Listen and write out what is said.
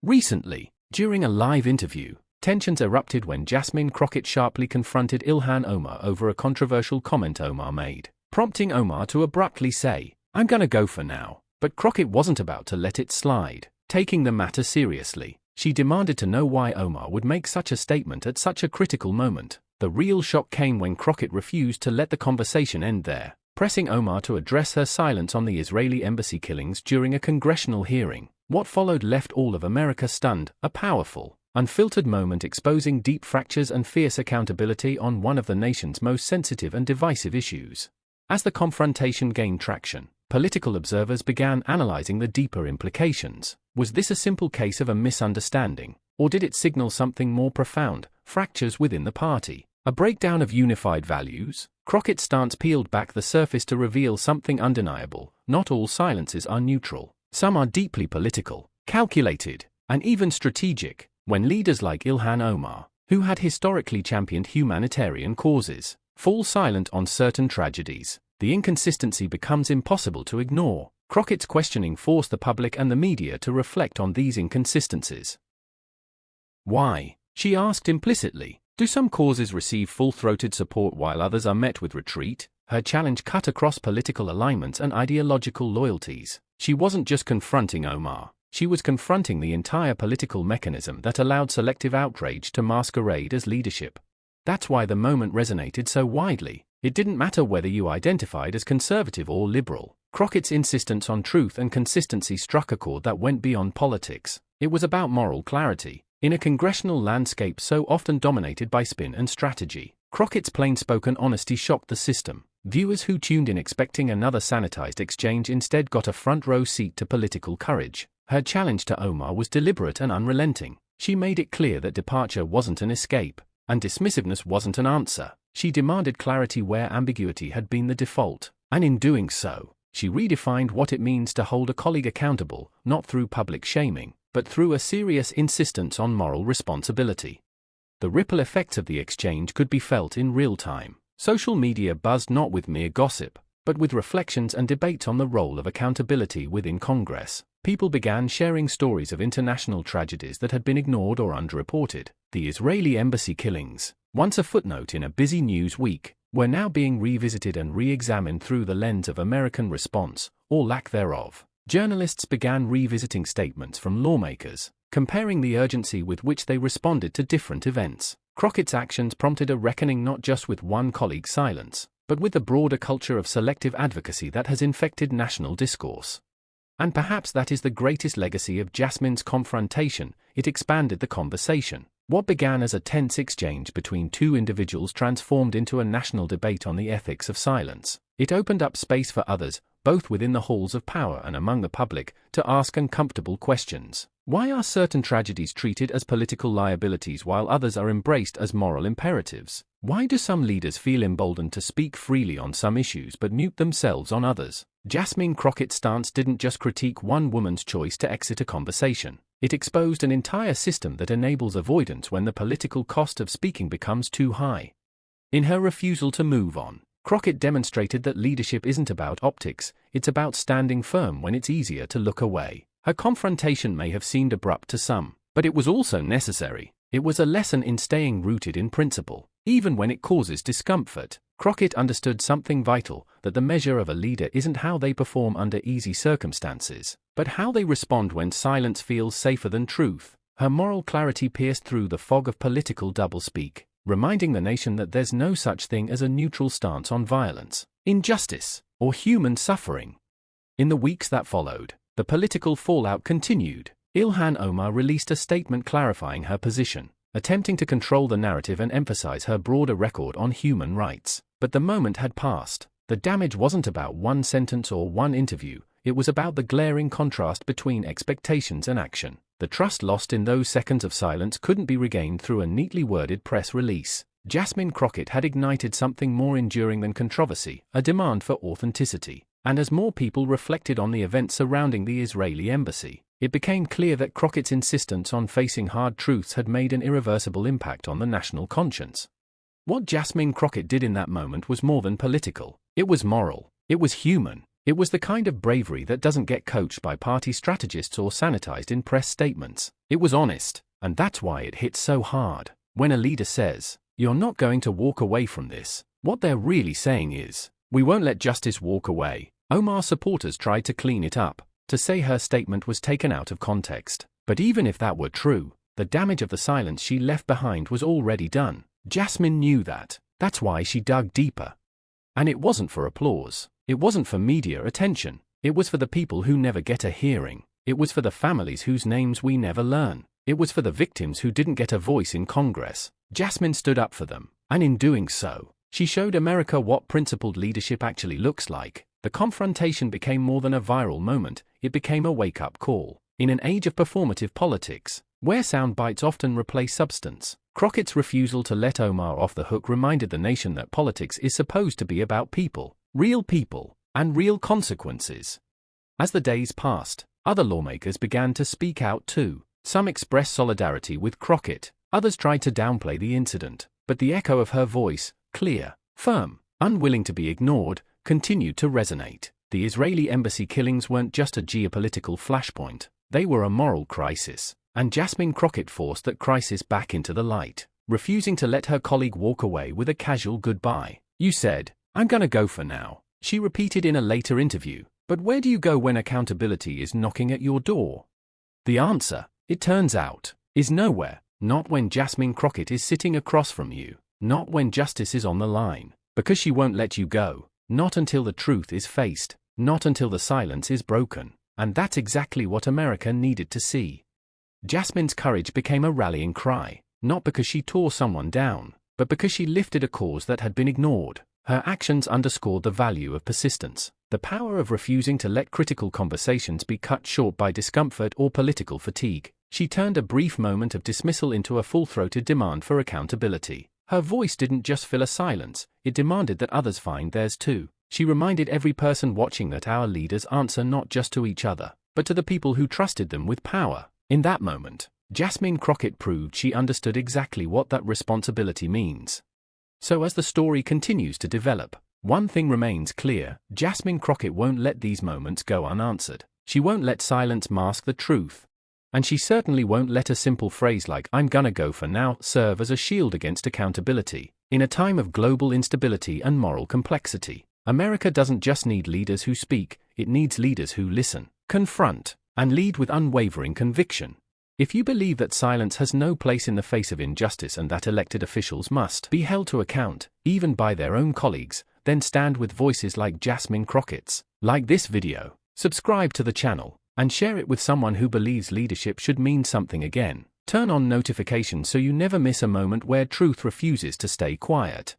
Recently, during a live interview, tensions erupted when Jasmine Crockett sharply confronted Ilhan Omar over a controversial comment Omar made, prompting Omar to abruptly say, "I'm gonna go for now." But Crockett wasn't about to let it slide. Taking the matter seriously, she demanded to know why Omar would make such a statement at such a critical moment. The real shock came when Crockett refused to let the conversation end there, pressing Omar to address her silence on the Israeli embassy killings during a congressional hearing. What followed left all of America stunned, a powerful, unfiltered moment exposing deep fractures and fierce accountability on one of the nation's most sensitive and divisive issues. As the confrontation gained traction, political observers began analyzing the deeper implications. Was this a simple case of a misunderstanding, or did it signal something more profound, fractures within the party? A breakdown of unified values? Crockett's stance peeled back the surface to reveal something undeniable: not all silences are neutral. Some are deeply political, calculated, and even strategic. When leaders like Ilhan Omar, who had historically championed humanitarian causes, fall silent on certain tragedies, the inconsistency becomes impossible to ignore. Crockett's questioning forced the public and the media to reflect on these inconsistencies. Why? She asked implicitly. Do some causes receive full-throated support while others are met with retreat? Her challenge cut across political alignments and ideological loyalties. She wasn't just confronting Omar. She was confronting the entire political mechanism that allowed selective outrage to masquerade as leadership. That's why the moment resonated so widely. It didn't matter whether you identified as conservative or liberal. Crockett's insistence on truth and consistency struck a chord that went beyond politics. It was about moral clarity. In a congressional landscape so often dominated by spin and strategy, Crockett's plain-spoken honesty shocked the system. Viewers who tuned in expecting another sanitized exchange instead got a front-row seat to political courage. Her challenge to Omar was deliberate and unrelenting. She made it clear that departure wasn't an escape, and dismissiveness wasn't an answer. She demanded clarity where ambiguity had been the default, and in doing so, she redefined what it means to hold a colleague accountable, not through public shaming, but through a serious insistence on moral responsibility. The ripple effects of the exchange could be felt in real time. Social media buzzed not with mere gossip, but with reflections and debate on the role of accountability within Congress. People began sharing stories of international tragedies that had been ignored or underreported. The Israeli embassy killings, once a footnote in a busy news week, were now being revisited and re-examined through the lens of American response, or lack thereof. Journalists began revisiting statements from lawmakers, comparing the urgency with which they responded to different events. Crockett's actions prompted a reckoning not just with one colleague's silence, but with the broader culture of selective advocacy that has infected national discourse. And perhaps that is the greatest legacy of Jasmine's confrontation. It expanded the conversation. What began as a tense exchange between two individuals transformed into a national debate on the ethics of silence. It opened up space for others, both within the halls of power and among the public, to ask uncomfortable questions. Why are certain tragedies treated as political liabilities while others are embraced as moral imperatives? Why do some leaders feel emboldened to speak freely on some issues but mute themselves on others? Jasmine Crockett's stance didn't just critique one woman's choice to exit a conversation. It exposed an entire system that enables avoidance when the political cost of speaking becomes too high. In her refusal to move on, Crockett demonstrated that leadership isn't about optics, it's about standing firm when it's easier to look away. Her confrontation may have seemed abrupt to some, but it was also necessary. It was a lesson in staying rooted in principle, even when it causes discomfort. Crockett understood something vital, that the measure of a leader isn't how they perform under easy circumstances, but how they respond when silence feels safer than truth. Her moral clarity pierced through the fog of political doublespeak, reminding the nation that there's no such thing as a neutral stance on violence, injustice, or human suffering. In the weeks that followed, the political fallout continued. Ilhan Omar released a statement clarifying her position, attempting to control the narrative and emphasize her broader record on human rights. But the moment had passed. The damage wasn't about one sentence or one interview, it was about the glaring contrast between expectations and action. The trust lost in those seconds of silence couldn't be regained through a neatly worded press release. Jasmine Crockett had ignited something more enduring than controversy, a demand for authenticity. And as more people reflected on the events surrounding the Israeli embassy, it became clear that Crockett's insistence on facing hard truths had made an irreversible impact on the national conscience. What Jasmine Crockett did in that moment was more than political. It was moral. It was human. It was the kind of bravery that doesn't get coached by party strategists or sanitized in press statements. It was honest, and that's why it hits so hard. When a leader says, "You're not going to walk away from this," what they're really saying is, "We won't let justice walk away." Omar supporters tried to clean it up, to say her statement was taken out of context. But even if that were true, the damage of the silence she left behind was already done. Jasmine knew that. That's why she dug deeper. And it wasn't for applause. It wasn't for media attention. It was for the people who never get a hearing. It was for the families whose names we never learn. It was for the victims who didn't get a voice in Congress. Jasmine stood up for them, and in doing so, she showed America what principled leadership actually looks like. The confrontation became more than a viral moment, it became a wake-up call. In an age of performative politics, where sound bites often replace substance, Crockett's refusal to let Omar off the hook reminded the nation that politics is supposed to be about people, and real consequences. As the days passed, other lawmakers began to speak out too. Some expressed solidarity with Crockett, others tried to downplay the incident, but the echo of her voice, clear, firm, unwilling to be ignored, continued to resonate. The Israeli embassy killings weren't just a geopolitical flashpoint, they were a moral crisis, and Jasmine Crockett forced that crisis back into the light, refusing to let her colleague walk away with a casual goodbye. "You said, 'I'm gonna go for now,'" she repeated in a later interview, "but where do you go when accountability is knocking at your door?" The answer, it turns out, is nowhere. Not when Jasmine Crockett is sitting across from you, not when justice is on the line, because she won't let you go, not until the truth is faced, not until the silence is broken. And that's exactly what America needed to see. Jasmine's courage became a rallying cry, not because she tore someone down, but because she lifted a cause that had been ignored. Her actions underscored the value of persistence, the power of refusing to let critical conversations be cut short by discomfort or political fatigue. She turned a brief moment of dismissal into a full-throated demand for accountability. Her voice didn't just fill a silence, it demanded that others find theirs too. She reminded every person watching that our leaders answer not just to each other, but to the people who trusted them with power. In that moment, Jasmine Crockett proved she understood exactly what that responsibility means. So as the story continues to develop, one thing remains clear: Jasmine Crockett won't let these moments go unanswered. She won't let silence mask the truth. And she certainly won't let a simple phrase like, "I'm gonna go for now," serve as a shield against accountability. In a time of global instability and moral complexity, America doesn't just need leaders who speak, it needs leaders who listen, confront, and lead with unwavering conviction. If you believe that silence has no place in the face of injustice and that elected officials must be held to account, even by their own colleagues, then stand with voices like Jasmine Crockett's. Like this video, subscribe to the channel, and share it with someone who believes leadership should mean something again. Turn on notifications so you never miss a moment where truth refuses to stay quiet.